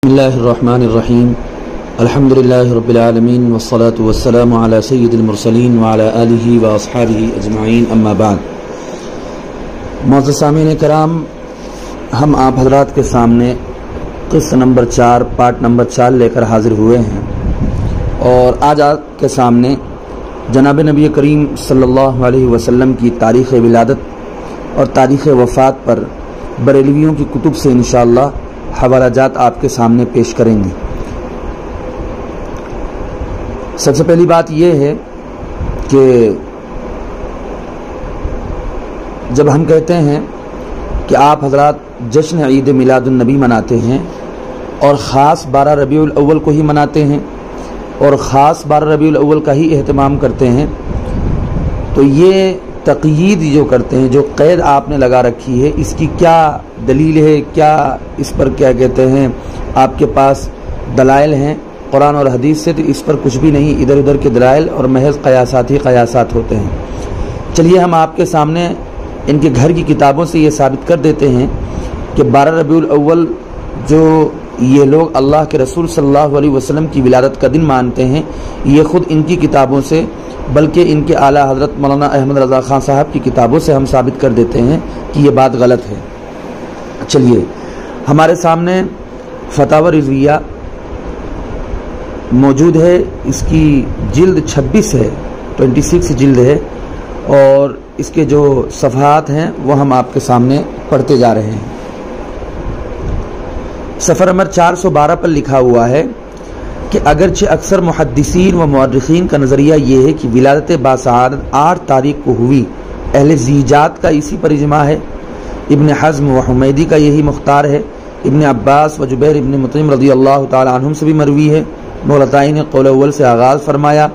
بسم اللہ الرحمن الرحیم الحمدللہ رب العالمین والصلاة والسلام علی سید المرسلین وعلی آلہ واصحابہ اجمعین اما بعد۔ معزز سامعین کرام، ہم آپ حضرات کے سامنے قسط نمبر 4 پارٹ نمبر 4 لے کر حاضر ہوئے ہیں، اور آج آپ کے سامنے جناب نبی کریم صلی اللہ علیہ وسلم کی تاریخ ولادت اور تاریخ وفات پر بریلویوں کی کتب سے انشاءاللہ حوالہ جات آپ کے سامنے پیش کریں گے۔ سب سے پہلی بات یہ ہے کہ جب ہم کہتے ہیں کہ آپ حضرات جشن عید میلاد النبی مناتے ہیں اور خاص 12 ربیع الاول کو ہی مناتے ہیں اور خاص 12 ربیع الاول کا ہی اہتمام کرتے ہیں، تو یہ تقیید جو کرتے ہیں، جو قید آپ نے لگا رکھی ہے، اس کی کیا دلیل ہے؟ کیا اس پر کیا کہتے ہیں آپ کے پاس دلائل ہیں قرآن اور حدیث سے؟ تو اس پر کچھ بھی نہیں، ادھر ادھر کے دلائل اور محض قیاسات ہی قیاسات ہوتے ہیں۔ چلیے ہم آپ کے سامنے ان کے گھر کی کتابوں سے یہ ثابت کر دیتے ہیں کہ 12 ربیع الاول جو یہ لوگ اللہ کے رسول صلی اللہ علیہ وسلم کی ولادت کا دن مانتے ہیں، یہ خود ان کی کتابوں سے بلکہ ان کے اعلیٰ حضرت مولانا احمد رضا خان صاحب کی کتابوں سے ہم ثابت کر دیتے ہیں کہ یہ بات غلط ہے۔ چلیے ہمارے سامنے فتاوی رضویہ موجود ہے، اس کی جلد 26 ہے، 26 جلد ہے، اور اس کے جو صفحات ہیں وہ ہم آپ کے سامنے پڑھتے جا رہے ہیں۔ صفحہ نمبر 412 پر لکھا ہوا ہے کہ اگرچہ اکثر محدثین و مورخین کا نظریہ یہ ہے کہ ولادت باسعادت 8 تاریخ کو ہوئی، اہل زیجات کا اسی پر اجماع ہے، ابن حزم و حمیدی کا یہی مختار ہے، ابن عباس و جبیر ابن مطعم رضی اللہ تعالی عنہم سے بھی مروی ہے، مولتائی نے قول اول سے آغاز فرمایا،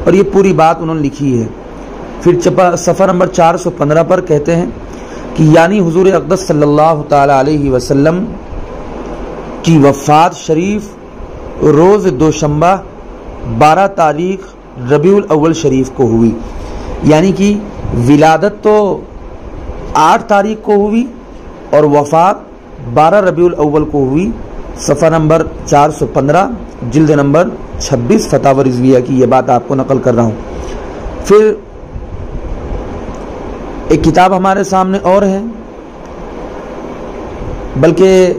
اور یہ پوری بات انہوں نے لکھی ہے۔ پھر صفحہ نمبر 415 پر کہتے ہیں کہ یعنی حضور اقدس صلی اللہ تعالی علیہ وسلم کی وفات شریف روز دوشنبہ 12 تاریخ ربیع الاول شریف کو ہوئی، یعنی کہ ولادت تو 8 تاریخ کو ہوئی اور وفات 12 ربیع الاول کو ہوئی۔ صفحہ نمبر 415 جلد نمبر 26 فتاوی رضویہ کی یہ بات آپ کو نقل کر رہا ہوں۔ پھر ایک کتاب ہمارے سامنے اور ہے، بلکہ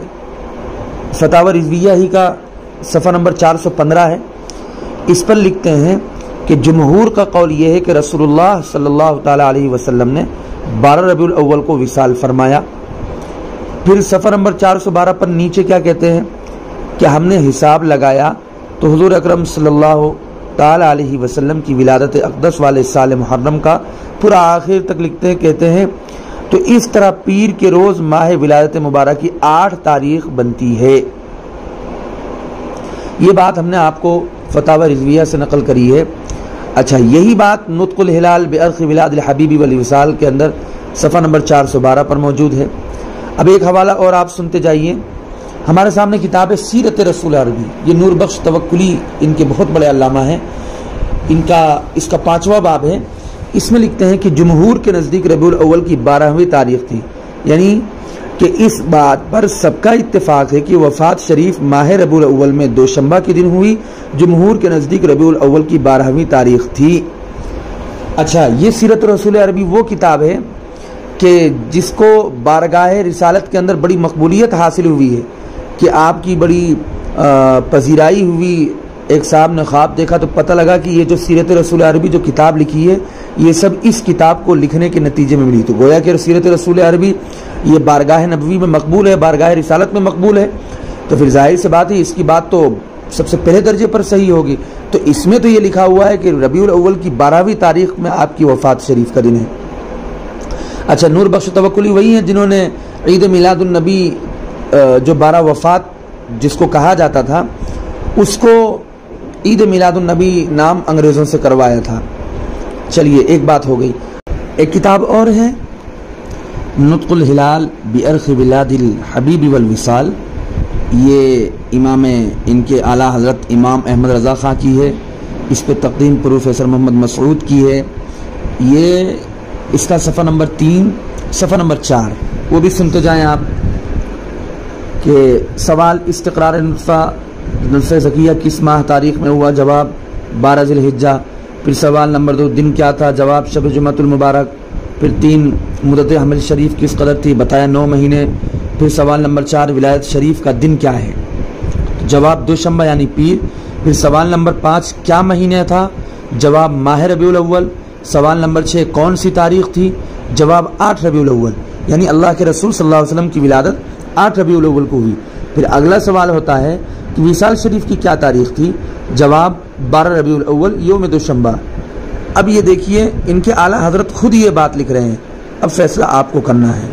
فتاوی رضویہ ہی کا صفحہ نمبر 415 ہے، اس پر لکھتے ہیں کہ جمہور کا قول یہ ہے کہ رسول اللہ صلی اللہ تعالی علیہ وسلم نے 12 ربیع الاول کو وصال فرمایا۔ پھر صفحہ نمبر 412 پر نیچے کیا کہتے ہیں کہ ہم نے حساب لگایا تو حضور اکرم صلی اللہ تعالی علیہ وسلم کی ولادت اقدس والے سال محرم کا پورا آخر تک لکھتے ہیں، کہتے ہیں تو اس طرح پیر کے روز ماہ ولادت مبارک کی 8 تاریخ بنتی ہے۔ یہ بات ہم نے آپ کو فتاوی رضویہ سے نقل کری ہے۔ اچھا، یہی بات نطق الہلال بعرق ولاد الحبیب والوصال کے اندر صفحہ نمبر 412 پر موجود ہے۔ اب ایک حوالہ اور آپ سنتے جائیے۔ ہمارے سامنے کتاب ہے سیرت رسول عربی، یہ نور بخش توکلی ان کے بہت بڑے علامہ ہیں، اس کا 5واں باب ہے۔ اس میں لکھتے ہیں کہ جمہور کے نزدیک ربیع الاول کی 12ویں تاریخ تھی، یعنی کہ اس بات پر سب کا اتفاق ہے کہ وفات شریف ماہ ربیع الاول میں دوشنبہ کے دن ہوئی، جمہور کے نزدیک ربیع الاول کی 12ویں تاریخ تھی۔ اچھا، یہ سیرت رسول عربی وہ کتاب ہے کہ جس کو بارگاہ رسالت کے اندر بڑی مقبولیت حاصل ہوئی ہے، کہ آپ کی بڑی پذیرائی ہوئی۔ ایک صاحب نے خواب دیکھا تو پتہ لگا کہ یہ جو سیرت رسول عربی جو کتاب لکھی ہے، یہ سب اس کتاب کو لکھنے کے نتیجے میں ملی، تو گویا کہ سیرت رسول عربی یہ بارگاہ نبوی میں مقبول ہے، بارگاہ رسالت میں مقبول ہے، تو پھر ظاہر سی بات ہے اس کی بات تو سب سے پہلے درجے پر صحیح ہوگی۔ تو اس میں تو یہ لکھا ہوا ہے کہ ربیع الاول کی 12ویں تاریخ میں آپ کی وفات شریف کا دن ہے۔ اچھا، نور بخش توکلی وہی ہیں جنہوں نے عید میلاد النبی جو 12 وفات جس کو کہا جاتا تھا، اس کو عید میلاد النبی نام انگریزوں سے کروایا تھا۔ چلیے ایک بات ہو گئی۔ ایک کتاب اور ہے نطق الہلال بعرق ولاد الحبیب والوصال، یہ امام ان کے اعلیٰ حضرت امام احمد رضا خان کی ہے، اس پہ تقدیم پروفیسر محمد مسعود کی ہے۔ یہ اس کا صفحہ نمبر 3 صفحہ نمبر 4 وہ بھی سنتے جائیں آپ۔ کہ سوال استقرار نطفہ ذکیہ کس ماہ تاریخ میں ہوا؟ جواب 12 ذی الحجہ۔ پھر سوال نمبر 2 دن کیا تھا؟ جواب شب جمعۃ المبارک۔ پھر 3 مدت حمل شریف کس قدر تھی؟ بتایا 9 مہینے۔ پھر سوال نمبر 4 ولادت شریف کا دن کیا ہے؟ جواب دوشنبہ یعنی پیر۔ پھر سوال نمبر 5 کیا مہینہ تھا؟ جواب ماہ ربیع الاول۔ سوال نمبر 6 کون سی تاریخ تھی؟ جواب 8 ربیع الاول، یعنی اللہ کے رسول صلی اللہ علیہ وسلم کی ولادت 8 ربیع الاول کو ہوئی۔ پھر اگلا سوال ہوتا ہے کہ وصال شریف کی کیا تاریخ تھی؟ جواب 12 ربیع الاول یوم دوشنبہ۔ اب یہ دیکھیے ان کے اعلیٰ حضرت خود یہ بات لکھ رہے ہیں، اب فیصلہ آپ کو کرنا ہے۔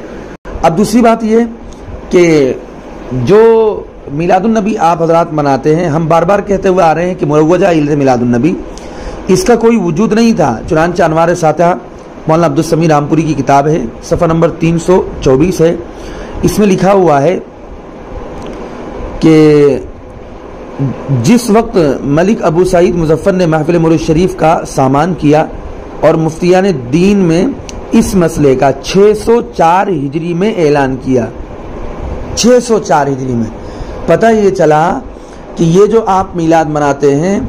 اب دوسری بات یہ کہ جو میلاد النبی آپ حضرات مناتے ہیں، ہم بار بار کہتے ہوئے آ رہے ہیں کہ مروجہ عید میلاد النبی اس کا کوئی وجود نہیں تھا، چنانچہ انوار ساتھہ مولانا عبدالسمیع رامپوری کی کتاب ہے، صفحہ نمبر 324 ہے، اس میں لکھا ہوا ہے کہ جس وقت ملک ابو سعید مظفر نے محفل مولود شریف کا سامان کیا اور مفتیان دین میں اس مسئلے کا 604 ہجری میں اعلان کیا، 604 ہجری میں، پتہ یہ چلا کہ یہ جو آپ میلاد مناتے ہیں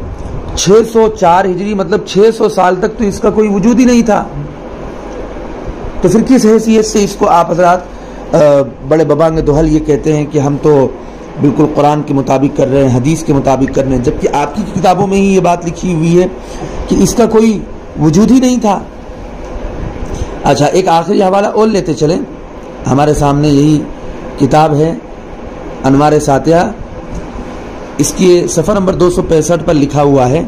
604 ہجری مطلب 600 سال تک تو اس کا کوئی وجود ہی نہیں تھا، تو پھر کس حیثیت سے اس کو آپ حضرات بڑے ببانگ دوحل یہ کہتے ہیں کہ ہم تو بالکل قرآن کے مطابق کر رہے ہیں، حدیث کے مطابق کر رہے ہیں، جبکہ آپ کی کتابوں میں ہی یہ بات لکھی ہوئی ہے کہ اس کا کوئی وجود ہی نہیں تھا۔ اچھا ایک آخری حوالہ اور لیتے چلیں، ہمارے سامنے یہی کتاب ہے انوار ساتھیہ، اس کی صفحہ نمبر 265 پر لکھا ہوا ہے،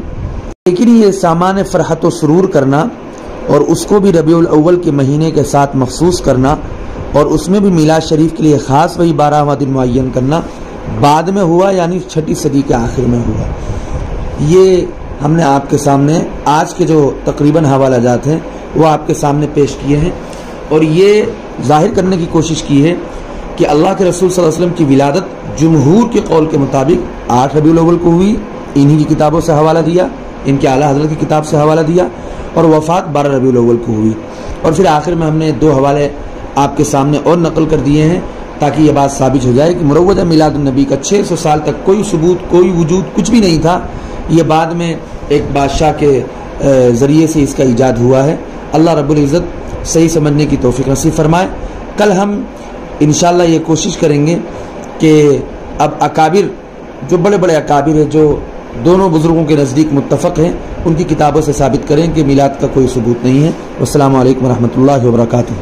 لیکن یہ سامان فرحت و سرور کرنا اور اس کو بھی ربیع الاول کے مہینے کے ساتھ مخصوص کرنا اور اس میں بھی میلاد شریف کے لیے خاص وہی 12واں دن معین کرنا بعد میں ہوا، یعنی 6 صدی کے آخر میں ہوا۔ یہ ہم نے آپ کے سامنے آج کے جو تقریباً حوالہ جات ہیں وہ آپ کے سامنے پیش کیے ہیں، اور یہ ظاہر کرنے کی کوشش کی ہے کہ اللہ کے رسول صلی اللہ علیہ وسلم کی ولادت جمہور کے قول کے مطابق 8 ربیع الاول کو ہوئی، انہی کی کتابوں سے حوالہ دیا، ان کے اعلیٰ حضرت کی کتاب سے حوالہ دیا، اور وفات 12 ربیع الاول کو ہوئی۔ اور پھر آخر میں ہم نے 2 حوالے آپ کے سامنے اور نقل کر دیے ہیں تاکہ یہ بات ثابت ہو جائے کہ مروجہ میلاد النبی کا 600 سال تک کوئی ثبوت، کوئی وجود، کچھ بھی نہیں تھا، یہ بعد میں ایک بادشاہ کے ذریعے سے اس کا ایجاد ہوا ہے۔ اللہ رب العزت صحیح سمجھنے کی توفیق نصیب فرمائے۔ کل ہم انشاءاللہ یہ کوشش کریں گے کہ اب اکابر، جو بڑے بڑے اکابر ہیں جو دونوں بزرگوں کے نزدیک متفق ہیں، ان کی کتابوں سے ثابت کریں کہ میلاد کا کوئی ثبوت نہیں ہے۔ والسلام علیکم ورحمۃ اللہ وبرکاتہ۔